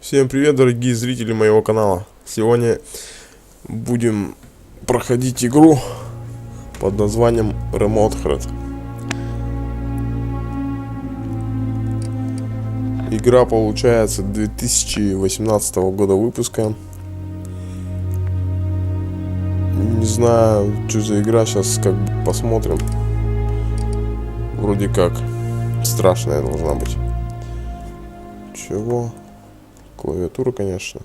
Всем привет, дорогие зрители моего канала. Сегодня будем проходить игру под названием Remothered. Игра получается 2018 года выпуска. Не знаю, что за игра, сейчас как бы посмотрим. Вроде как страшная должна быть. Чего? Клавиатура, конечно.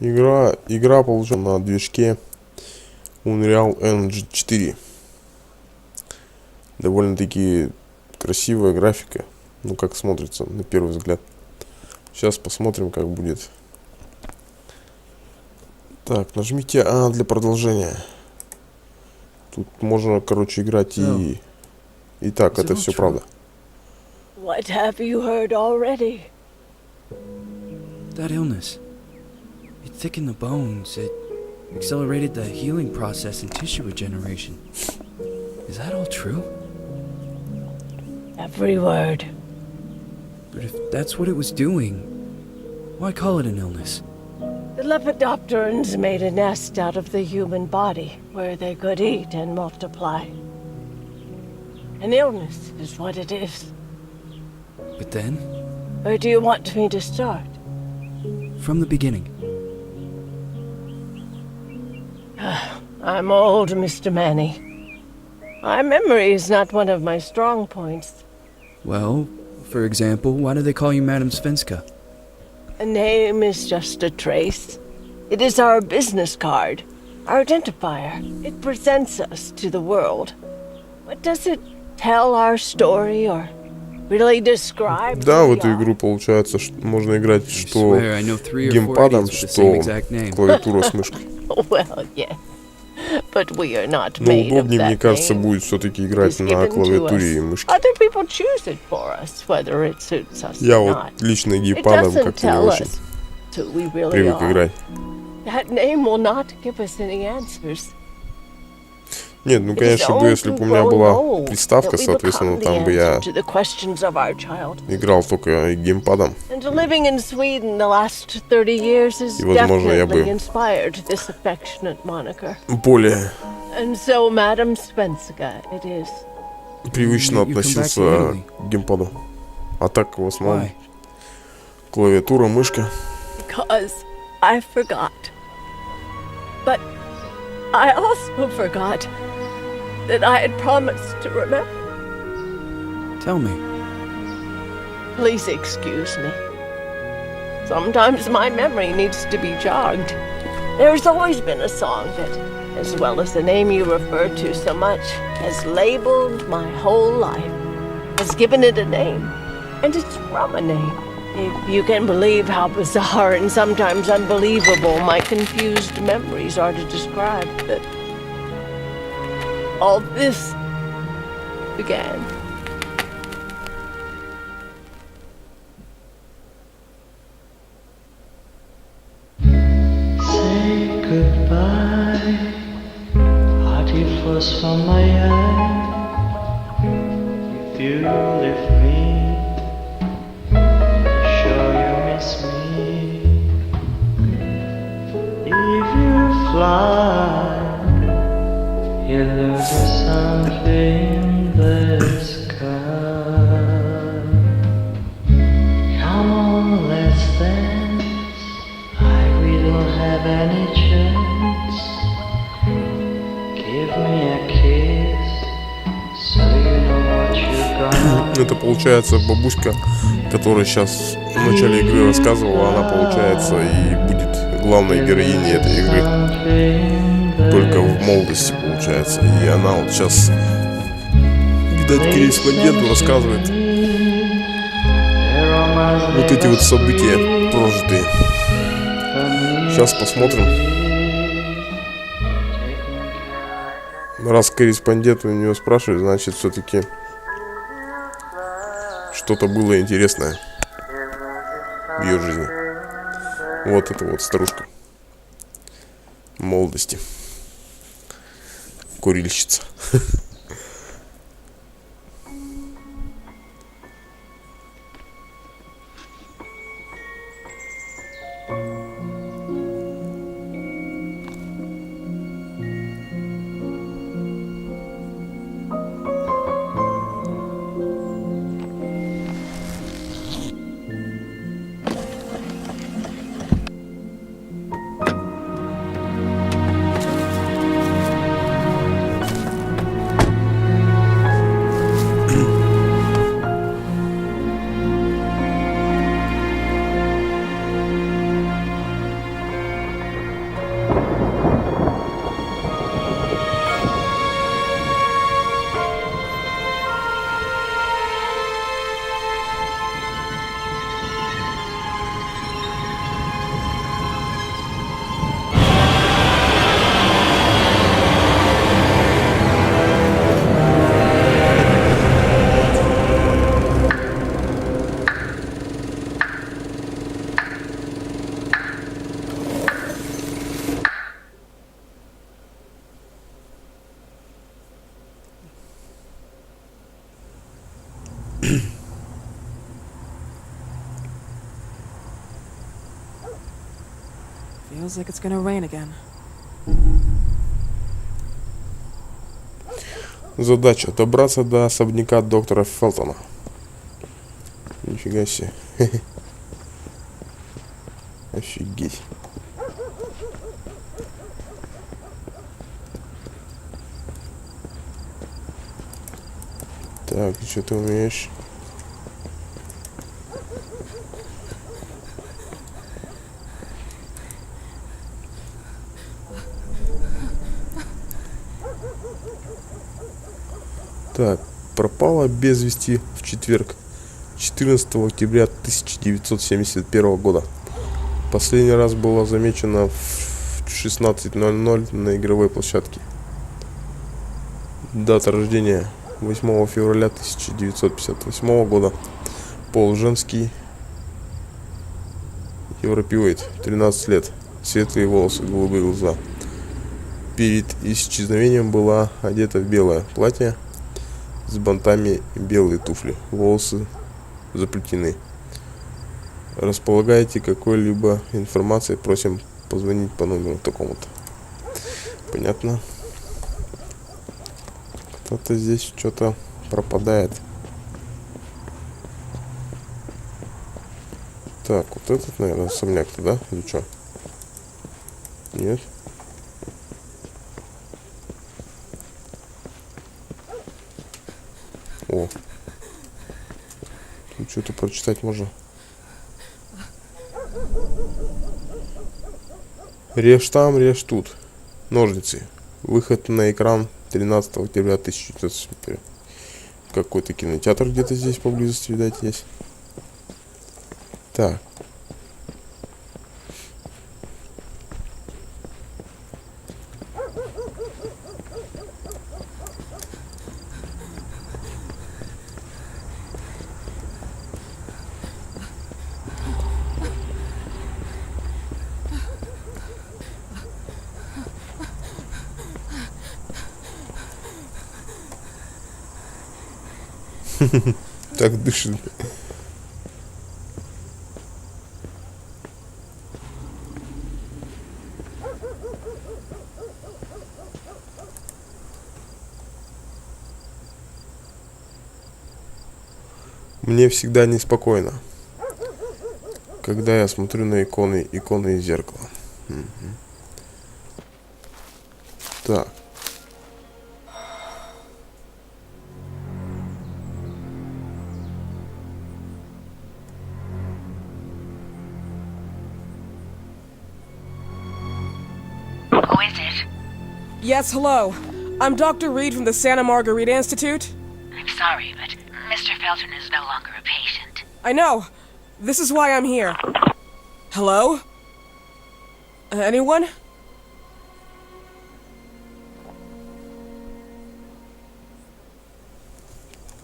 Игра получена на движке Unreal Engine 4. Довольно-таки красивая графика. Ну, как смотрится на первый взгляд. Сейчас посмотрим, как будет. Так, нажмите А для продолжения. Тут можно, короче, играть и так, это все правда. What have you heard already? That illness. It thickened the bones. It accelerated the healing process and tissue regeneration. Is that all true? Every word. But if that's what it was doing, why call it an illness? The Lepidopterans made a nest out of the human body where they could eat and multiply. An illness is what it is. But then, Where do you want me to start? from the beginning. I'm old, Mr. Manny. My memory is not one of my strong points. Well, for example, why do they call you Madame Svenska? A name is just a trace. It is our business card, our identifier. It presents us to the world. But does it tell our story or really describe Да, who в we эту are? игру получается, можно играть I что swear I know 3 or 4 геймпадом, idiots with the что same exact name. клавиатура с мышкой. Well, yes. But we are not Но made of удобнее, мне that кажется, name. будет все-таки It играть is на given to клавиатуре и us. мышке. Other people choose it for us, whether it suits us Я or вот not. лично It геймпадом doesn't как-то не tell очень us who we really привык are. играть. That name will not give us any answers. Нет, ну It is конечно бы, only если бы у through меня growing была old приставка, that we соответственно, become the там бы я answer to the questions of our childhood. играл только геймпадом. And living in Sweden the last 30 years has И, возможно, я бы definitely inspired this affectionate moniker. Более And so, Madam Svenska, it is. привычно You come back to относился Italy. к геймпаду. А так, в основном, Why? клавиатура, мышка. Because I forgot. But I also forgot that I had promised to remember. Tell me. Please excuse me. Sometimes my memory needs to be jogged. There's always been a song that, as well as the name you refer to so much, has labeled my whole life, has given it a name, and it's from a name. If you can believe how bizarre and sometimes unbelievable my confused memories are to describe that all this began. Say goodbye, hearty frost from my eye. If you leave me, sure you miss me. If you fly, you lose something in the sky. Come on, let's dance. We don't have any chance. Give me a kiss, so you know what you're gonna. Это получается бабушка, которая сейчас в начале игры рассказывала, она получается и будет главной героиней этой игры. Только в молодости получается. И она вот сейчас, видать, корреспонденту рассказывает вот эти вот события прожитые. Сейчас посмотрим. Раз корреспондент у нее спрашивает, значит, все-таки что-то было интересное в ее жизни. Вот это вот старушка молодости. курильщица. Feels like it's gonna rain again. Задача добраться до особняка доктора Фелтона. Нифига себе. Офигеть. Так, что ты умеешь? Так, пропала без вести в четверг, 14 октября 1971 года. Последний раз была замечена в 16:00 на игровой площадке. Дата рождения 8 февраля 1958 года. Пол женский. Европеоид, 13 лет. Светлые волосы, голубые глаза. Перед исчезновением была одета в белое платье с бантами, белые туфли, волосы заплетены. Располагаете какой-либо информацией, просим позвонить по номеру такому-то. Понятно. Кто-то здесь что-то пропадает. Так, вот этот, наверное, особняк-то, да? Или что? Нет? О, тут что-то прочитать можно. Режь там, режь тут. Ножницы. Выход на экран 13 октября 1971. Какой-то кинотеатр где-то здесь поблизости, видать, есть. Так. Так дышит. Мне всегда неспокойно, когда я смотрю на иконы из зеркала. Так. Who is it? Yes, hello. I'm Dr. Reid from the Santa Margarita Institute. I'm sorry, but Mr. Felton is no longer a patient. I know. This is why I'm here. Hello? Anyone?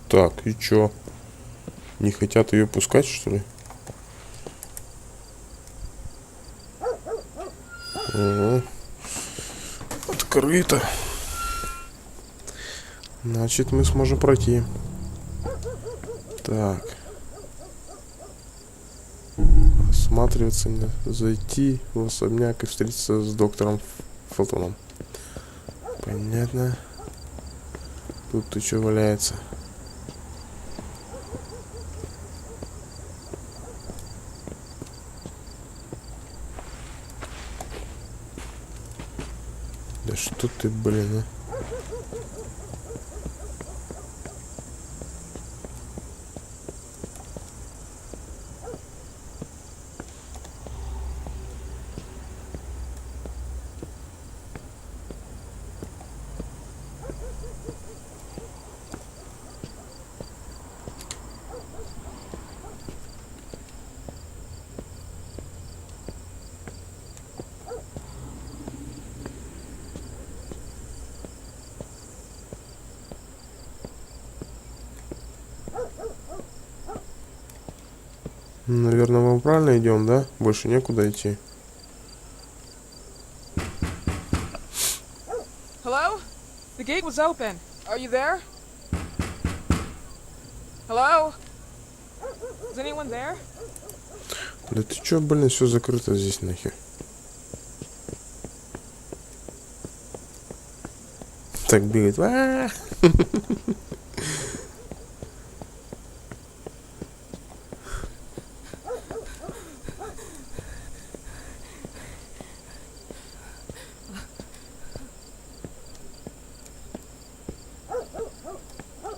Так, и чё? Не хотят ее пускать, что ли? Угу. Открыто. Значит, мы сможем пройти. Так. Осматриваться, зайти в особняк и встретиться с доктором Фелтоном. Понятно. Тут что валяется? Да что ты, блин, а? Наверное, мы правильно идем, да? Больше некуда идти. Hello? The gate was open. Are you there? Hello? Is anyone there? Да ты чё, блин, все закрыто здесь нахер. Так бегает.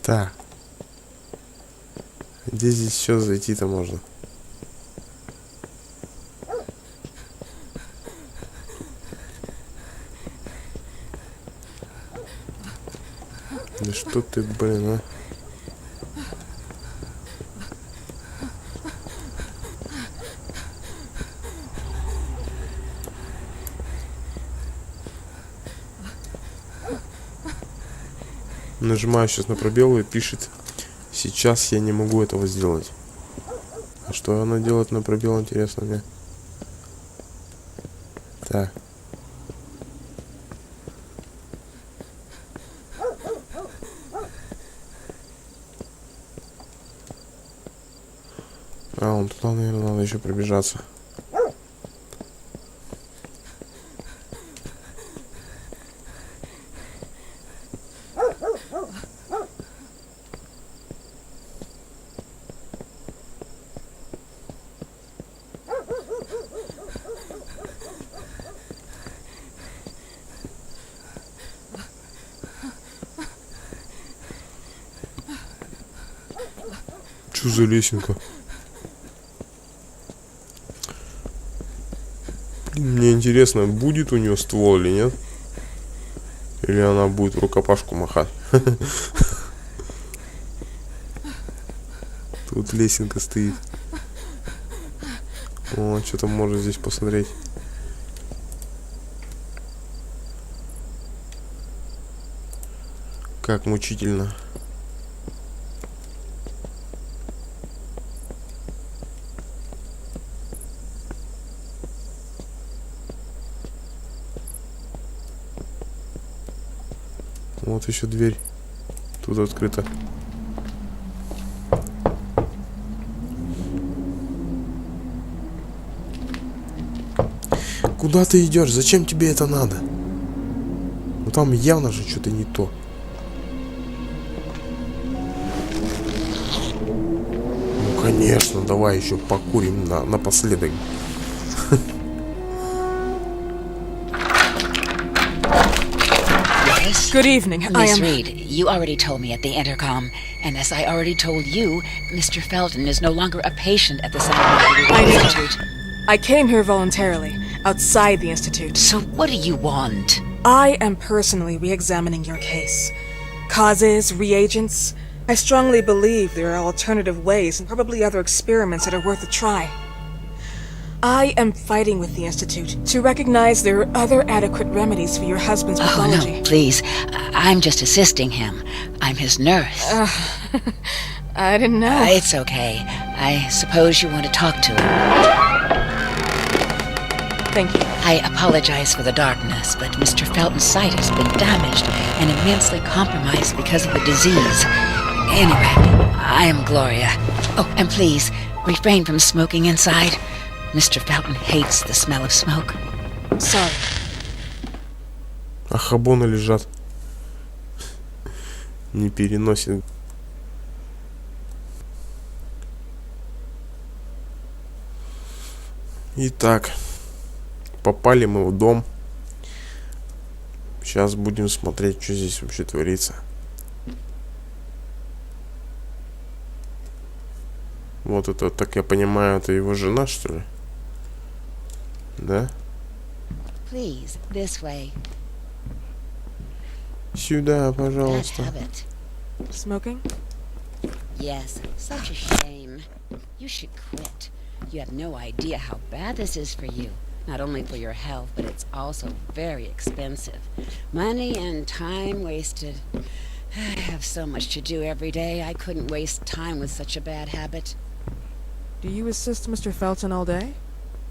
Так. Где здесь еще зайти-то можно? Да что ты, блин, а? Нажимаю сейчас на пробел и пишет: сейчас я не могу этого сделать. А что она делает на пробел, интересно мне. Так. А, вон туда, наверное, надо еще пробежаться. Что за лесенка? Мне интересно, будет у нее ствол или нет? Или она будет в рукопашку махать? Тут лесенка стоит. О, что-то можно здесь посмотреть. Как мучительно. Вот еще дверь. Тут открыта. Куда ты идешь? Зачем тебе это надо? Ну там явно же что-то не то. Ну конечно, давай еще покурим напоследок. Good evening. Miss Reid, you already told me at the intercom, and as I already told you, Mr. Felton is no longer a patient at the Santa Margarita Institute. I came here voluntarily, outside the Institute. So what do you want? I am personally re-examining your case. Causes, reagents. I strongly believe there are alternative ways and probably other experiments that are worth a try. I am fighting with the Institute to recognize there are other adequate remedies for your husband's pathology. Oh, no, please. I'm just assisting him. I'm his nurse. I didn't know. It's okay. I suppose you want to talk to him. Thank you. I apologize for the darkness, but Mr. Felton's sight has been damaged and immensely compromised because of the disease. Anyway, I am Gloria. Oh, and please, refrain from smoking inside. Mr. Felton hates the smell of smoke. Sorry. А хабоны лежат. Не переносит. Итак, попали мы в дом. Сейчас будем смотреть, что здесь вообще творится. Вот это, так я понимаю, это его жена, что ли? Да? Please, this way. Сюда, Bad пожалуйста. habit. Smoking? Yes, such a shame. You should quit. You have no idea how bad this is for you. Not only for your health, but it's also very expensive. Money and time wasted. I have so much to do every day. I couldn't waste time with such a bad habit. Do you assist Mr. Felton all day?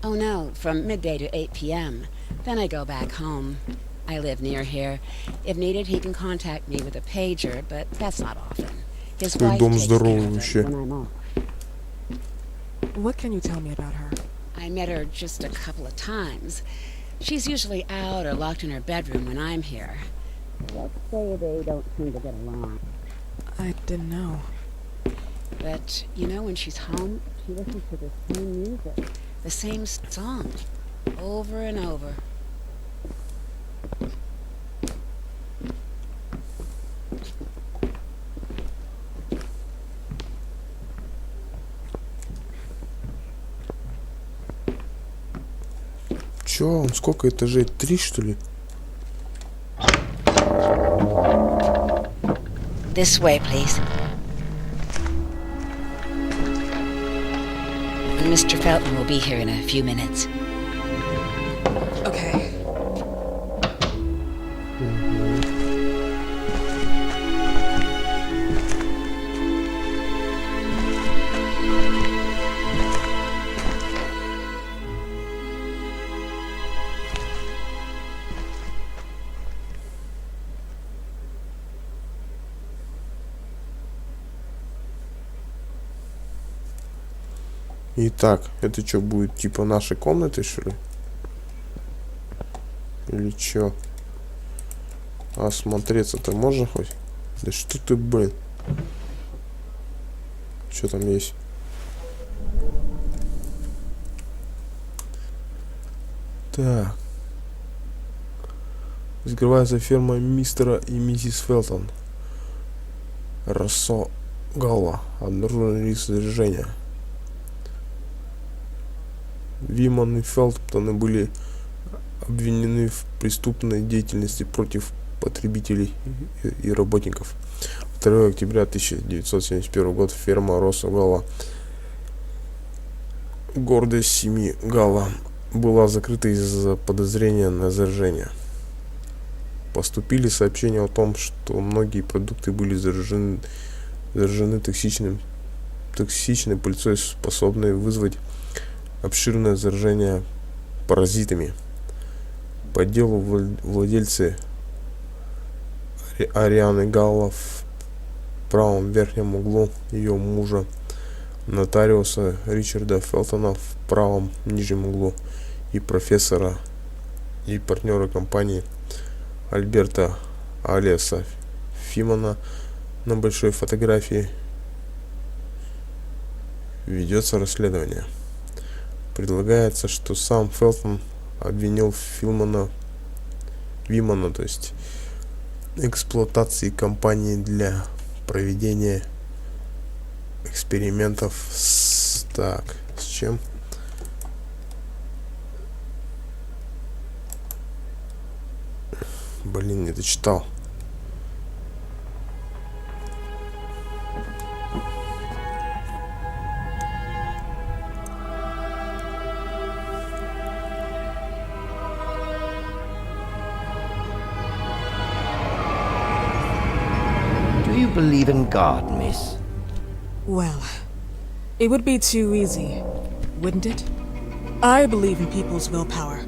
Oh no, from midday to 8 p.m. Then I go back home. I live near here. If needed, he can contact me with a pager, but that's not often. His wife Дом takes care здоровый of it вообще. when I'm off. What can you tell me about her? I met her just a couple of times. She's usually out or locked in her bedroom when I'm here. Let's say they don't seem to get along. I didn't know. But, you know, when she's home, she listens to the same music, the same song, over and over. Чё, он сколько этажей? 3, что ли? This way, please. Mr. Felton will be here in a few minutes. Okay. Итак, это что будет? Типа нашей комнаты, что ли? Или чё? Осмотреться-то можно хоть? Да что ты, блин? Что там есть? Так. Закрывается ферма мистера и миссис Фелтон. Гала. Обнаружен риск содержания. Виман и Фелтоны были обвинены в преступной деятельности против потребителей и работников. 2 октября 1971 года ферма Гала, гордость семьи Гала, была закрыта из-за подозрения на заражение. Поступили сообщения о том, что многие продукты были заражены токсичной пыльцой, способной вызвать обширное заражение паразитами. По делу владельцы Арианы Галла в правом верхнем углу, ее мужа нотариуса Ричарда Фелтона в правом нижнем углу и профессора и партнера компании Альберта Алеса Фимана на большой фотографии ведется расследование. Предлагается, что сам Фелтон обвинил Вимана, то есть эксплуатации компании для проведения экспериментов с чем? Блин, не дочитал. Do you believe in God, miss? Well, it would be too easy, wouldn't it? I believe in people's willpower.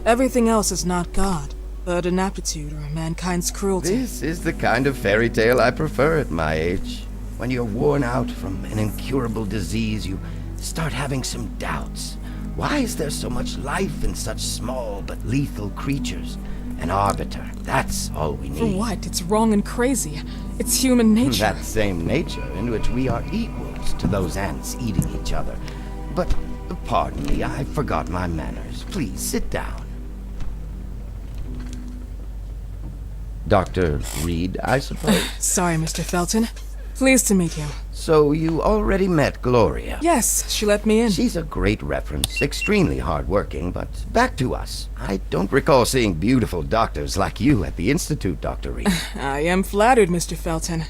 Everything else is not God, but inaptitude or mankind's cruelty. This is the kind of fairy tale I prefer at my age. When you're worn out from an incurable disease, you start having some doubts. Why is there so much life in such small but lethal creatures? An arbiter, that's all we need. For what? It's wrong and crazy. It's human nature. That same nature in which we are equals to those ants eating each other. But, pardon me, I forgot my manners. Please, sit down. Dr. Reid, I suppose? Sorry, Mr. Felton. Pleased to meet you. So you already met Gloria? Yes, she let me in. She's a great reference, extremely hardworking, but back to us. I don't recall seeing beautiful doctors like you at the Institute, Dr. Reid. I am flattered, Mr. Felton.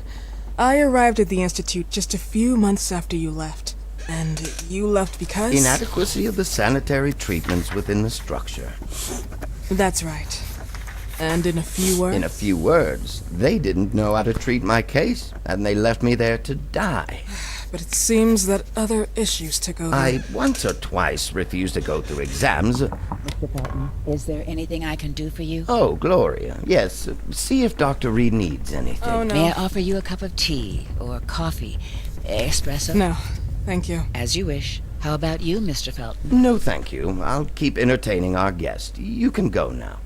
I arrived at the Institute just a few months after you left. And you left because? Inadequacy of the sanitary treatments within the structure. That's right. And in a few words? In a few words, they didn't know how to treat my case, and they left me there to die. But it seems that other issues took over. I once or twice refused to go through exams. Mr. Felton, is there anything I can do for you? Oh, Gloria, yes. See if Dr. Reid needs anything. Oh, no. May I offer you a cup of tea or coffee? Espresso? No, thank you. As you wish. How about you, Mr. Felton? No, thank you. I'll keep entertaining our guest. You can go now.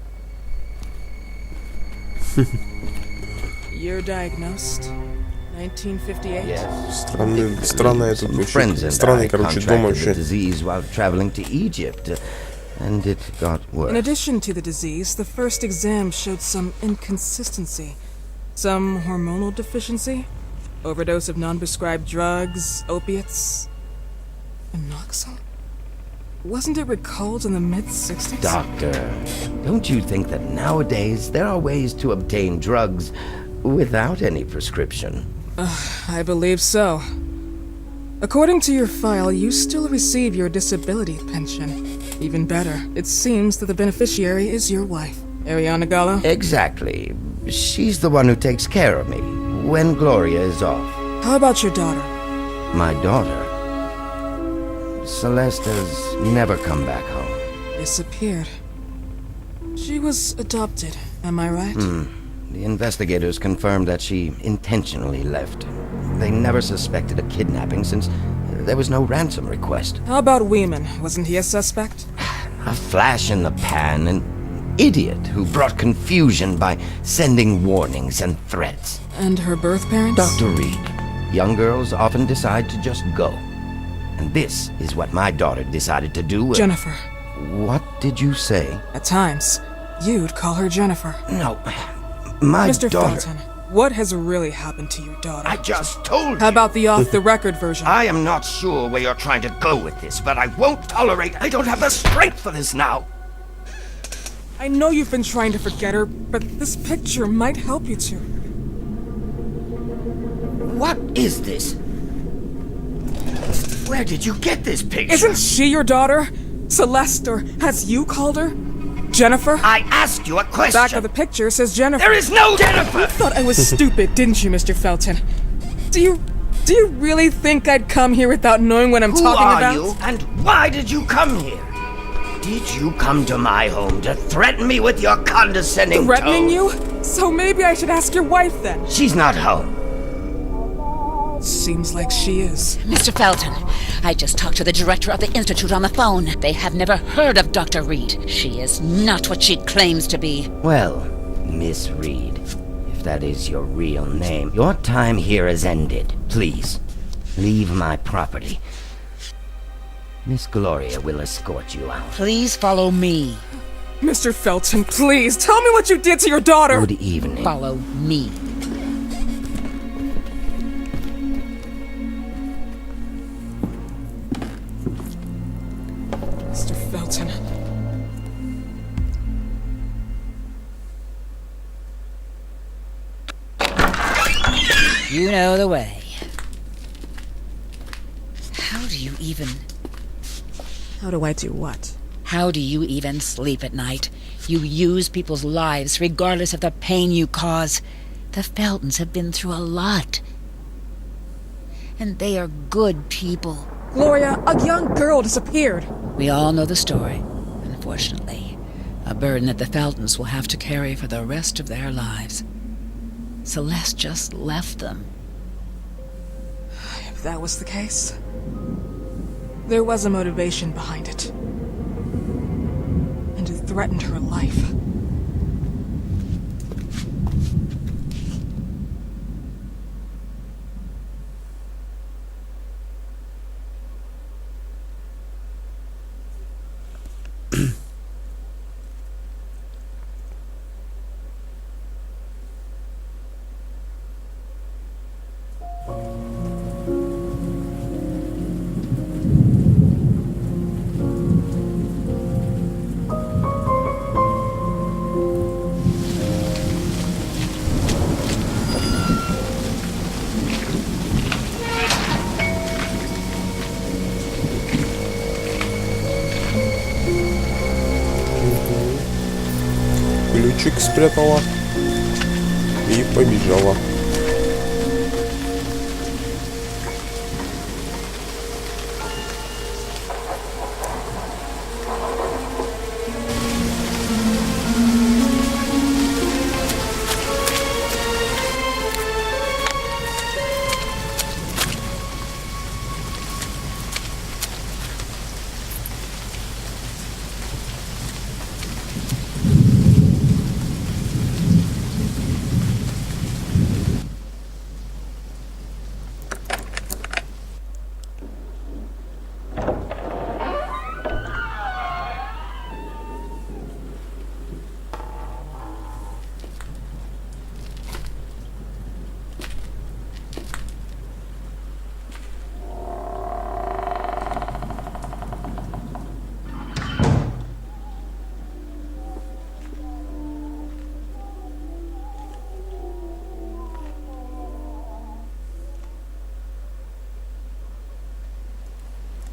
You're diagnosed? 1958? Yes. Странный этот Friends вообще. and Странный, I короче, дом contracted the вообще. disease while traveling to Egypt, and it got worse. In addition to the disease, the first exam showed some inconsistency. Some hormonal deficiency? Overdose of non-prescribed drugs, opiates? Anoxyl? Wasn't it recalled in the mid-60s? Doctor, don't you think that nowadays there are ways to obtain drugs without any prescription? I believe so. According to your file, you still receive your disability pension. Even better, it seems that the beneficiary is your wife, Ariana Gallo. Exactly. She's the one who takes care of me when Gloria is off. How about your daughter? My daughter, Celeste, has never come back home. Disappeared. She was adopted, am I right? The investigators confirmed that she intentionally left. They never suspected a kidnapping since there was no ransom request. How about Weeman? Wasn't he a suspect? A flash in the pan, an idiot who brought confusion by sending warnings and threats. And her birth parents? Dr. Reid, young girls often decide to just go. And this is what my daughter decided to do. Jennifer. What did you say? At times, you'd call her Jennifer. No, my Mr. daughter... Felton, what has really happened to your daughter? I just told you. How about the off-the-record version? I am not sure where you're trying to go with this, but I won't tolerate... I don't have the strength for this now. I know you've been trying to forget her, but this picture might help you to. What is this? Where did you get this picture? Isn't she your daughter? Celeste, or has you called her? Jennifer? I asked you a question. Back of the picture says Jennifer. There is no Jennifer! You thought I was stupid, didn't you, Mr. Felton? Do you really think I'd come here without knowing what I'm talking about? Who are you, and why did you come here? Did you come to my home to threaten me with your condescending Threatening tone? you? So maybe I should ask your wife then. She's not home. Seems like she is. Mr. Felton, I just talked to the director of the Institute on the phone. They have never heard of Dr. Reid. She is not what she claims to be. Well, Miss Reid, if that is your real name, your time here has ended. Please, leave my property. Miss Gloria will escort you out. Please follow me. Mr. Felton, please, tell me what you did to your daughter! Good evening. Follow me. Mr. Felton. You know the way. How do you even... How do I do what? How do you even sleep at night? You use people's lives regardless of the pain you cause. The Feltons have been through a lot. And they are good people. Gloria, a young girl disappeared. We all know the story, unfortunately. A burden that the Feltons will have to carry for the rest of their lives. Celeste just left them. If that was the case, there was a motivation behind it. And it threatened her life. Ключик спрятала и побежала.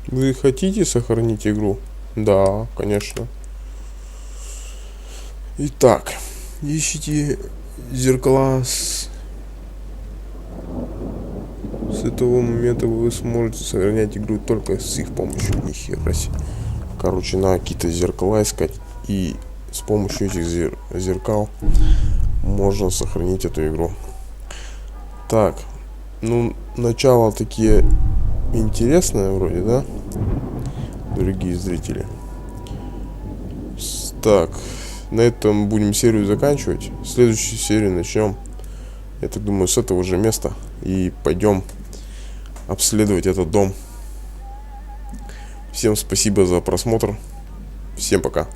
Вы хотите сохранить игру? Да, конечно. Итак, ищите зеркала с этого момента вы сможете сохранять игру только с их помощью. Нихера себе. Короче, надо какие-то зеркала искать, и с помощью этих зеркал можно сохранить эту игру. Так, ну, начало такие интересное вроде, да? Дорогие зрители. Так, на этом будем серию заканчивать. Следующую серию начнем, я так думаю, с этого же места. И пойдем обследовать этот дом. Всем спасибо за просмотр. Всем пока.